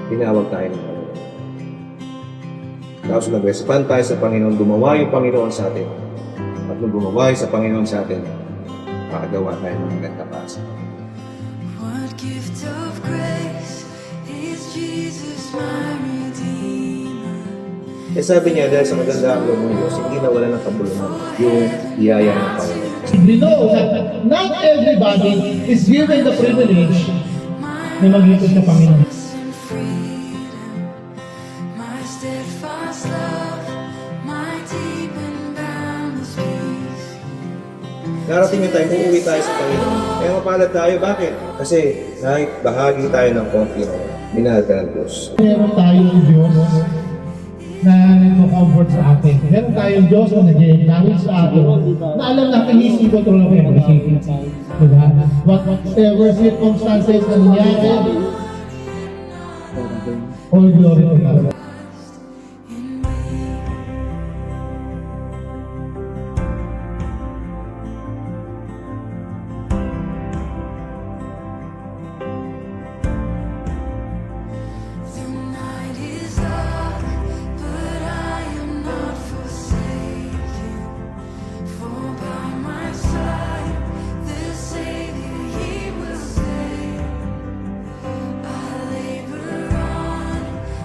tinawag tayo ng Panginoon. Tapos nag-respond tayo sa Panginoon, gumawa yung Panginoon sa atin. At nung gumawa sa Panginoon sa atin, makagawa tayo ng maganda para sa Panginoon. What gift of grace is Jesus my Redeemer? Sabi niya, dahil sa maganda ang loob ng Diyos, hindi nawala ng kabuluhan yung biyaya ng Panginoon. We know that not everybody is given the privilege na maglingkod sa Panginoon. And freedom, my steadfast love, my deep and boundless peace. Narating yung time, uuwi tayo sa Panginoon. Kaya mapalad tayo, bakit? Kasi kahit bahagi tayo ng konti, minahal ka ng Diyos. Meron tayong Diyos na nag-comfort sa atin. Meron tayong Diyos na nag-encourage sa atin na alam natin He's in control of everything. Diba? Whatever circumstances na nangyari, all glory to God. The night is dark, but I am not forsaken. For by my side, the Savior, He will stay. I labor on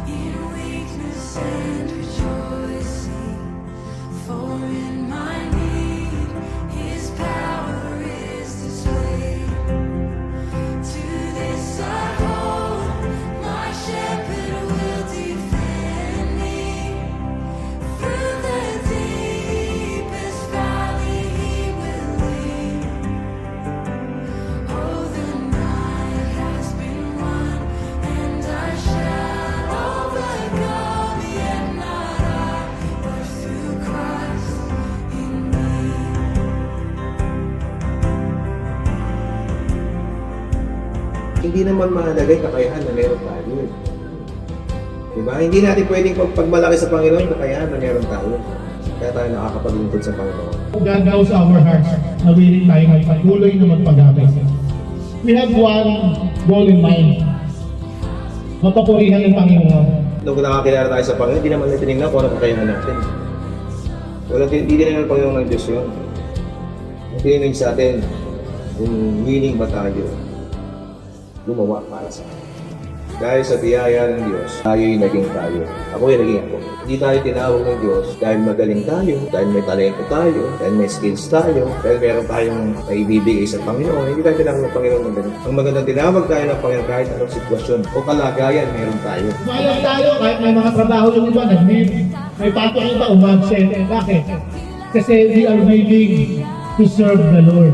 in weakness and rejoicing. For in my need, His power is displayed. To this I hold, my shepherd will defend me. Through the deepest valley He will lead. Oh, the night has been won, and I shall overcome. Yet not I, but through Christ in me. Hindi naman mahalaga yung kakayahan na meron tayo. Diba? Hindi natin pwedeng pagmalaki sa Panginoon yung kakayahan na meron tayo. Kaya tayo nakakapaglingkod sa Panginoon. God knows our hearts na willing tayo magpatuloy na magpagamit. We have one goal in mind. Mapapurihan ng Panginoon. Nung nakakilala tayo sa Panginoon, hindi naman natin tinignan kung ano kakayahan natin. Hindi din naman ang Panginoon ng Diyos yun. Ang tinignan sa atin, kung willing ba tayo gumawa para sa atin. Dahil sa biyaya ng Diyos, tayo'y naging tayo. Ako'y naging ako. Hindi tayo tinawag ng Diyos dahil magaling tayo, dahil may talento tayo, dahil may skills tayo, dahil meron tayong naibibigay sa Panginoon. Hindi tayo tinawag ng Panginoon ng ganun. Ang magandang tinawag tayo ng Panginoon kahit anong sitwasyon o kalagayan meron tayo. Mayroon tayo kahit may mga trabaho yung iba, nag-leave. May patong iba, umabsent. Bakit? Kasi we are willing to serve the Lord.